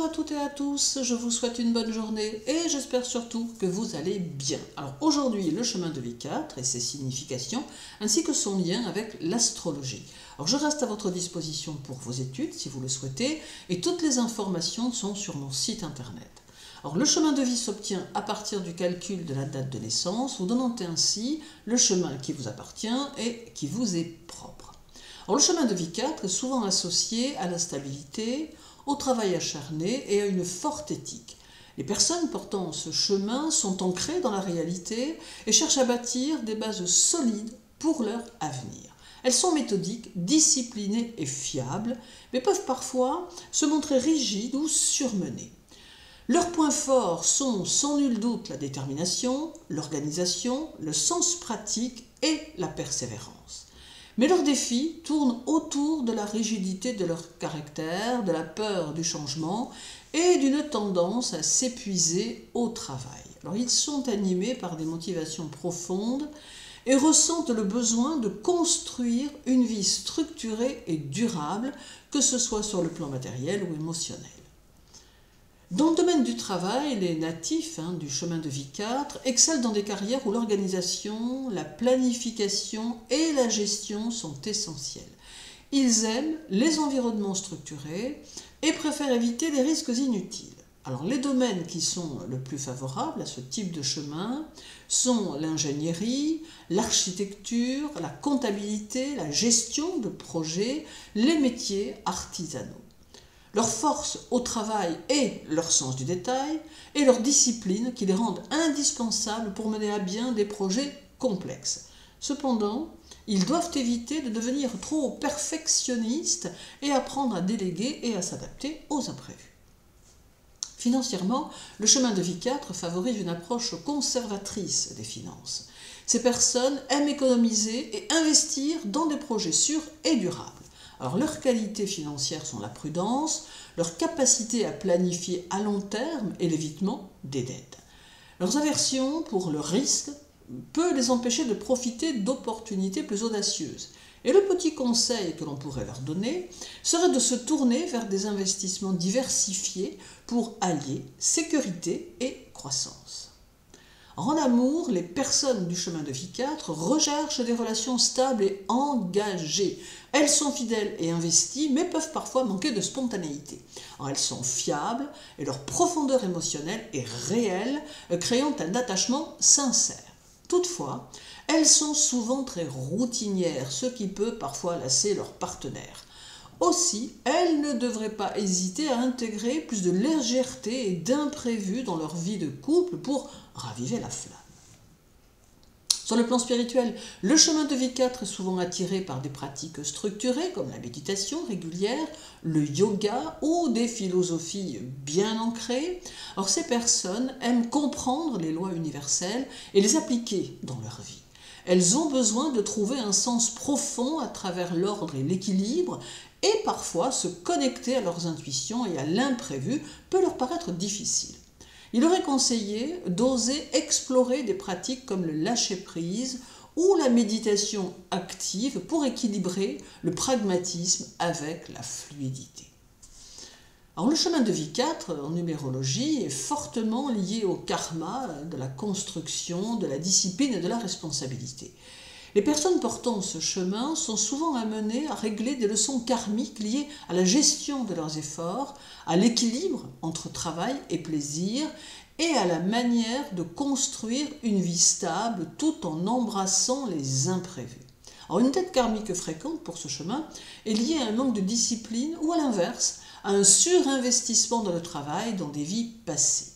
Bonjour à toutes et à tous, je vous souhaite une bonne journée et j'espère surtout que vous allez bien. Alors aujourd'hui, le chemin de vie 4 et ses significations, ainsi que son lien avec l'astrologie. Alors je reste à votre disposition pour vos études si vous le souhaitez et toutes les informations sont sur mon site internet. Alors le chemin de vie s'obtient à partir du calcul de la date de naissance, vous donnant ainsi le chemin qui vous appartient et qui vous est propre. Alors le chemin de vie 4 est souvent associé à la stabilité, au travail acharné et à une forte éthique. Les personnes portant ce chemin sont ancrées dans la réalité et cherchent à bâtir des bases solides pour leur avenir. Elles sont méthodiques, disciplinées et fiables, mais peuvent parfois se montrer rigides ou surmenées. Leurs points forts sont sans nul doute la détermination, l'organisation, le sens pratique et la persévérance. Mais leurs défis tournent autour de la rigidité de leur caractère, de la peur du changement et d'une tendance à s'épuiser au travail. Alors, ils sont animés par des motivations profondes et ressentent le besoin de construire une vie structurée et durable, que ce soit sur le plan matériel ou émotionnel. Dans le domaine du travail, les natifs du chemin de vie 4 excellent dans des carrières où l'organisation, la planification et la gestion sont essentielles. Ils aiment les environnements structurés et préfèrent éviter les risques inutiles. Alors les domaines qui sont le plus favorables à ce type de chemin sont l'ingénierie, l'architecture, la comptabilité, la gestion de projets, les métiers artisanaux. Leur force au travail est leur sens du détail et leur discipline qui les rendent indispensables pour mener à bien des projets complexes. Cependant, ils doivent éviter de devenir trop perfectionnistes et apprendre à déléguer et à s'adapter aux imprévus. Financièrement, le chemin de vie 4 favorise une approche conservatrice des finances. Ces personnes aiment économiser et investir dans des projets sûrs et durables. Alors, leurs qualités financières sont la prudence, leur capacité à planifier à long terme et l'évitement des dettes. Leurs aversions pour le risque peuvent les empêcher de profiter d'opportunités plus audacieuses. Et le petit conseil que l'on pourrait leur donner serait de se tourner vers des investissements diversifiés pour allier sécurité et croissance. En amour, les personnes du chemin de vie 4 recherchent des relations stables et engagées. Elles sont fidèles et investies, mais peuvent parfois manquer de spontanéité. Alors, elles sont fiables et leur profondeur émotionnelle est réelle, créant un attachement sincère. Toutefois, elles sont souvent très routinières, ce qui peut parfois lasser leur partenaire. Aussi, elles ne devraient pas hésiter à intégrer plus de légèreté et d'imprévus dans leur vie de couple pour raviver la flamme. Sur le plan spirituel, le chemin de vie 4 est souvent attiré par des pratiques structurées comme la méditation régulière, le yoga ou des philosophies bien ancrées. Alors, ces personnes aiment comprendre les lois universelles et les appliquer dans leur vie. Elles ont besoin de trouver un sens profond à travers l'ordre et l'équilibre, et parfois se connecter à leurs intuitions et à l'imprévu peut leur paraître difficile. Il aurait conseillé d'oser explorer des pratiques comme le lâcher-prise ou la méditation active pour équilibrer le pragmatisme avec la fluidité. Alors, le chemin de vie 4 en numérologie est fortement lié au karma, de la construction, de la discipline et de la responsabilité. Les personnes portant ce chemin sont souvent amenées à régler des leçons karmiques liées à la gestion de leurs efforts, à l'équilibre entre travail et plaisir et à la manière de construire une vie stable tout en embrassant les imprévus. Alors, une dette karmique fréquente pour ce chemin est liée à un manque de discipline ou à l'inverse, à un surinvestissement dans le travail dans des vies passées.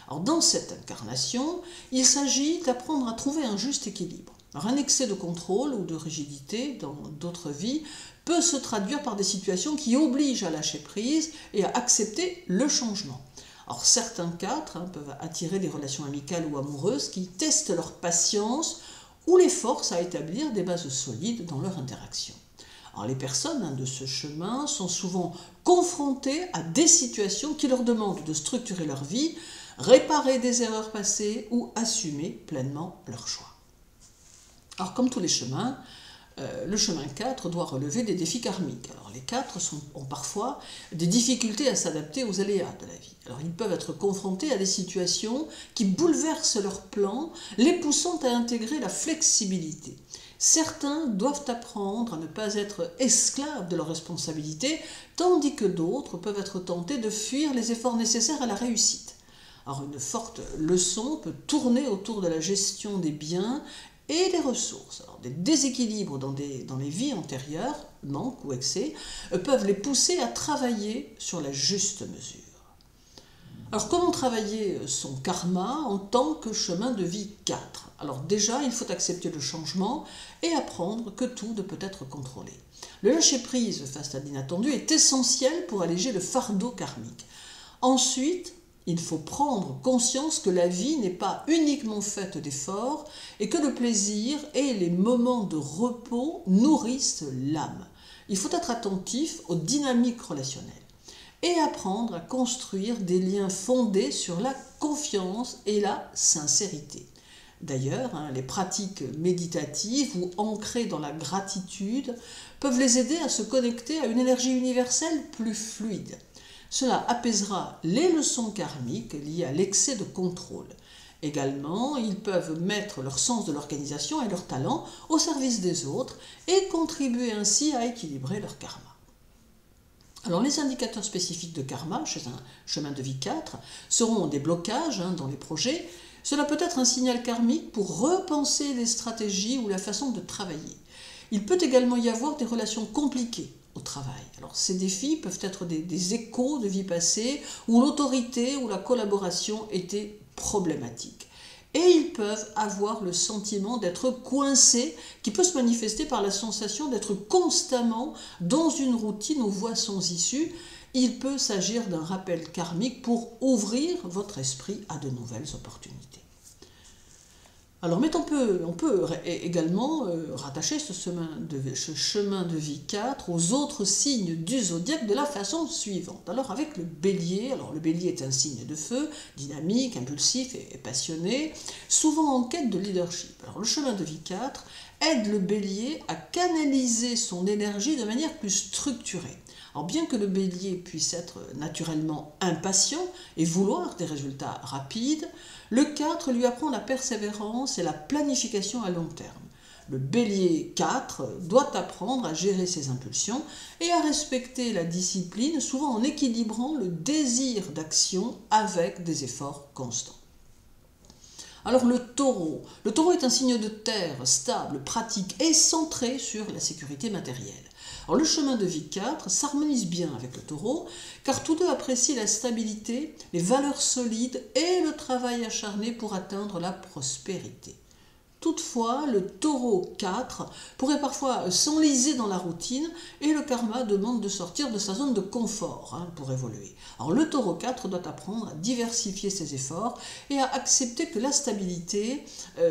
Alors, dans cette incarnation, il s'agit d'apprendre à trouver un juste équilibre. Alors, un excès de contrôle ou de rigidité dans d'autres vies peut se traduire par des situations qui obligent à lâcher prise et à accepter le changement. Alors, certains 4 peuvent attirer des relations amicales ou amoureuses qui testent leur patience ou les forcent à établir des bases solides dans leur interaction. Alors, les personnes de ce chemin sont souvent confrontées à des situations qui leur demandent de structurer leur vie, réparer des erreurs passées ou assumer pleinement leurs choix. Alors, comme tous les chemins, le chemin 4 doit relever des défis karmiques. Alors les 4 ont parfois des difficultés à s'adapter aux aléas de la vie. Alors ils peuvent être confrontés à des situations qui bouleversent leurs plans, les poussant à intégrer la flexibilité. Certains doivent apprendre à ne pas être esclaves de leurs responsabilités, tandis que d'autres peuvent être tentés de fuir les efforts nécessaires à la réussite. Alors une forte leçon peut tourner autour de la gestion des biens et des ressources. Alors, des déséquilibres dans les vies antérieures, manque ou excès, peuvent les pousser à travailler sur la juste mesure. Alors comment travailler son karma en tant que chemin de vie 4 ? Alors déjà, il faut accepter le changement et apprendre que tout ne peut être contrôlé. Le lâcher-prise face à l'inattendu est essentiel pour alléger le fardeau karmique. Ensuite, il faut prendre conscience que la vie n'est pas uniquement faite d'efforts et que le plaisir et les moments de repos nourrissent l'âme. Il faut être attentif aux dynamiques relationnelles et apprendre à construire des liens fondés sur la confiance et la sincérité. D'ailleurs, les pratiques méditatives ou ancrées dans la gratitude peuvent les aider à se connecter à une énergie universelle plus fluide. Cela apaisera les leçons karmiques liées à l'excès de contrôle. Également, ils peuvent mettre leur sens de l'organisation et leur talent au service des autres et contribuer ainsi à équilibrer leur karma. Alors les indicateurs spécifiques de karma chez un chemin de vie 4 seront des blocages dans les projets. Cela peut être un signal karmique pour repenser les stratégies ou la façon de travailler. Il peut également y avoir des relations compliquées au travail. Alors ces défis peuvent être des échos de vie passée où l'autorité ou la collaboration étaient problématiques. Et ils peuvent avoir le sentiment d'être coincés, qui peut se manifester par la sensation d'être constamment dans une routine aux voies sans issue. Il peut s'agir d'un rappel karmique pour ouvrir votre esprit à de nouvelles opportunités. Alors, mais on peut également rattacher ce chemin de vie 4 aux autres signes du zodiaque de la façon suivante. Alors, avec le bélier, le bélier est un signe de feu, dynamique, impulsif et passionné, souvent en quête de leadership. Alors, le chemin de vie 4 aide le bélier à canaliser son énergie de manière plus structurée. Alors, bien que le bélier puisse être naturellement impatient et vouloir des résultats rapides, le 4 lui apprend la persévérance et la planification à long terme. Le bélier 4 doit apprendre à gérer ses impulsions et à respecter la discipline, souvent en équilibrant le désir d'action avec des efforts constants. Alors le taureau est un signe de terre, stable, pratique et centré sur la sécurité matérielle. Alors le chemin de vie 4 s'harmonise bien avec le taureau, car tous deux apprécient la stabilité, les valeurs solides et le travail acharné pour atteindre la prospérité. Toutefois, le taureau 4 pourrait parfois s'enliser dans la routine et le karma demande de sortir de sa zone de confort pour évoluer. Alors le taureau 4 doit apprendre à diversifier ses efforts et à accepter que la stabilité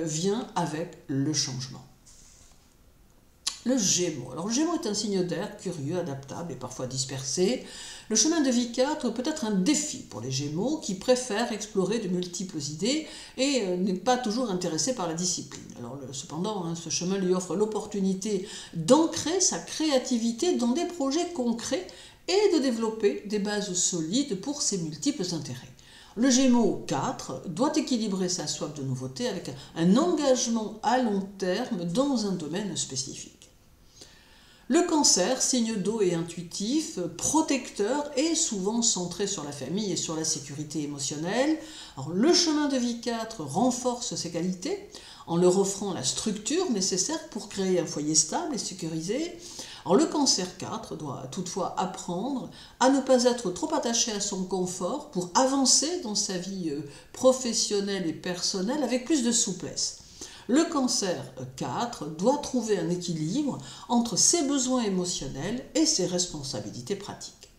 vient avec le changement. Le Gémeaux. Alors le Gémeaux est un signe d'air curieux, adaptable et parfois dispersé. Le chemin de vie 4 peut être un défi pour les Gémeaux qui préfèrent explorer de multiples idées et n'est pas toujours intéressé par la discipline. Alors cependant, ce chemin lui offre l'opportunité d'ancrer sa créativité dans des projets concrets et de développer des bases solides pour ses multiples intérêts. Le Gémeaux 4 doit équilibrer sa soif de nouveauté avec un engagement à long terme dans un domaine spécifique. Le Cancer, signe d'eau et intuitif, protecteur et souvent centré sur la famille et sur la sécurité émotionnelle. Alors, le chemin de vie 4 renforce ses qualités en leur offrant la structure nécessaire pour créer un foyer stable et sécurisé. Alors, le Cancer 4 doit toutefois apprendre à ne pas être trop attaché à son confort pour avancer dans sa vie professionnelle et personnelle avec plus de souplesse. Le Cancer 4 doit trouver un équilibre entre ses besoins émotionnels et ses responsabilités pratiques.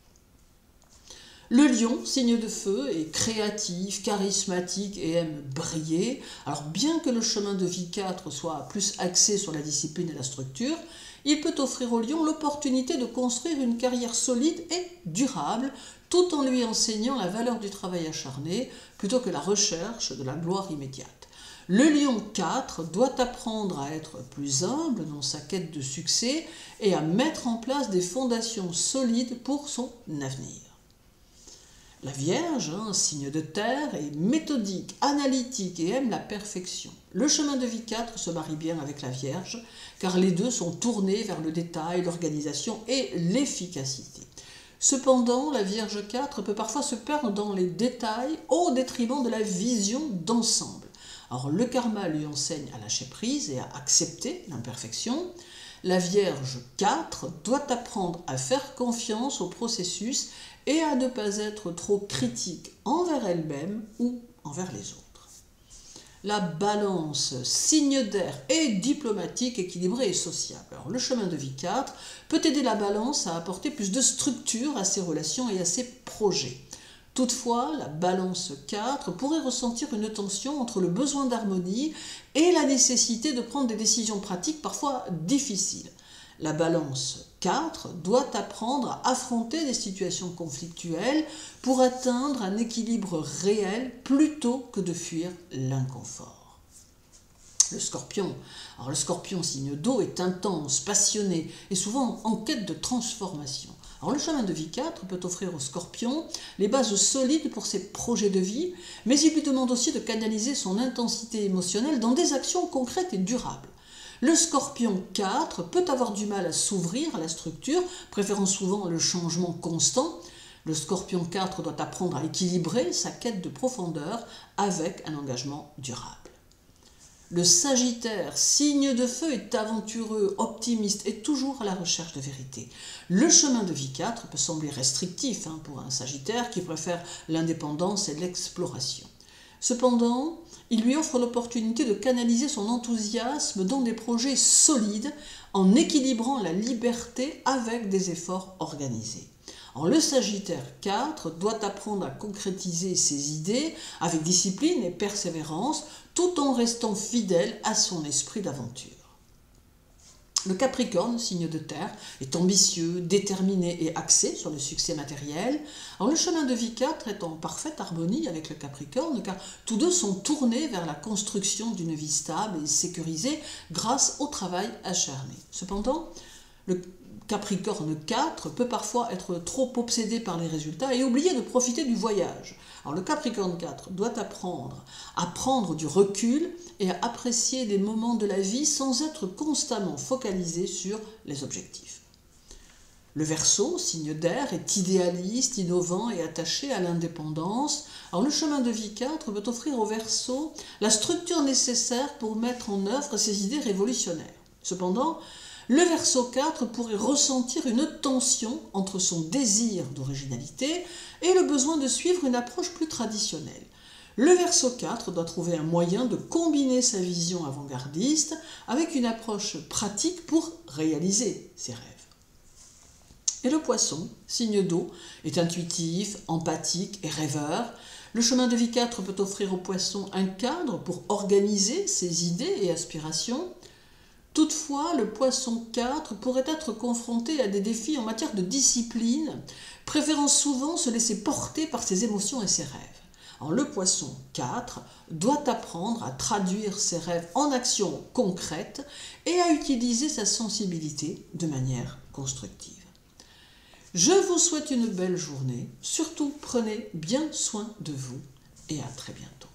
Le Lion, signe de feu, est créatif, charismatique et aime briller. Alors bien que le chemin de vie 4 soit plus axé sur la discipline et la structure, il peut offrir au Lion l'opportunité de construire une carrière solide et durable, tout en lui enseignant la valeur du travail acharné plutôt que la recherche de la gloire immédiate. Le lion 4 doit apprendre à être plus humble dans sa quête de succès et à mettre en place des fondations solides pour son avenir. La Vierge, signe de terre, est méthodique, analytique et aime la perfection. Le chemin de vie 4 se marie bien avec la Vierge, car les deux sont tournés vers le détail, l'organisation et l'efficacité. Cependant, la Vierge 4 peut parfois se perdre dans les détails au détriment de la vision d'ensemble. Alors, le karma lui enseigne à lâcher prise et à accepter l'imperfection. La Vierge 4 doit apprendre à faire confiance au processus et à ne pas être trop critique envers elle-même ou envers les autres. La Balance, signe d'air, est diplomatique, équilibrée et sociable. Alors, le chemin de vie 4 peut aider la Balance à apporter plus de structure à ses relations et à ses projets. Toutefois, la Balance 4 pourrait ressentir une tension entre le besoin d'harmonie et la nécessité de prendre des décisions pratiques parfois difficiles. La Balance 4 doit apprendre à affronter des situations conflictuelles pour atteindre un équilibre réel plutôt que de fuir l'inconfort. Le Scorpion. Alors, le Scorpion, signe d'eau, est intense, passionné et souvent en quête de transformation. Alors, le chemin de vie 4 peut offrir au Scorpion les bases solides pour ses projets de vie, mais il lui demande aussi de canaliser son intensité émotionnelle dans des actions concrètes et durables. Le Scorpion 4 peut avoir du mal à s'ouvrir à la structure, préférant souvent le changement constant. Le Scorpion 4 doit apprendre à équilibrer sa quête de profondeur avec un engagement durable. Le Sagittaire, signe de feu, est aventureux, optimiste et toujours à la recherche de vérité. Le chemin de vie 4 peut sembler restrictif pour un Sagittaire qui préfère l'indépendance et l'exploration. Cependant, il lui offre l'opportunité de canaliser son enthousiasme dans des projets solides en équilibrant la liberté avec des efforts organisés. Alors, le Sagittaire 4 doit apprendre à concrétiser ses idées avec discipline et persévérance tout en restant fidèle à son esprit d'aventure. Le Capricorne, signe de terre, est ambitieux, déterminé et axé sur le succès matériel. Alors, le chemin de vie 4 est en parfaite harmonie avec le Capricorne car tous deux sont tournés vers la construction d'une vie stable et sécurisée grâce au travail acharné. Cependant, le Capricorne 4 peut parfois être trop obsédé par les résultats et oublier de profiter du voyage. Alors, le Capricorne 4 doit apprendre à prendre du recul et à apprécier des moments de la vie sans être constamment focalisé sur les objectifs. Le Verseau, signe d'air, est idéaliste, innovant et attaché à l'indépendance. Alors, le chemin de vie 4 peut offrir au Verseau la structure nécessaire pour mettre en œuvre ses idées révolutionnaires. Cependant, le Verseau 4 pourrait ressentir une tension entre son désir d'originalité et le besoin de suivre une approche plus traditionnelle. Le Verseau 4 doit trouver un moyen de combiner sa vision avant-gardiste avec une approche pratique pour réaliser ses rêves. Et le Poisson, signe d'eau, est intuitif, empathique et rêveur. Le chemin de vie 4 peut offrir au Poisson un cadre pour organiser ses idées et aspirations. Toutefois, le Poisson 4 pourrait être confronté à des défis en matière de discipline, préférant souvent se laisser porter par ses émotions et ses rêves. Alors, le Poisson 4 doit apprendre à traduire ses rêves en actions concrètes et à utiliser sa sensibilité de manière constructive. Je vous souhaite une belle journée, surtout prenez bien soin de vous et à très bientôt.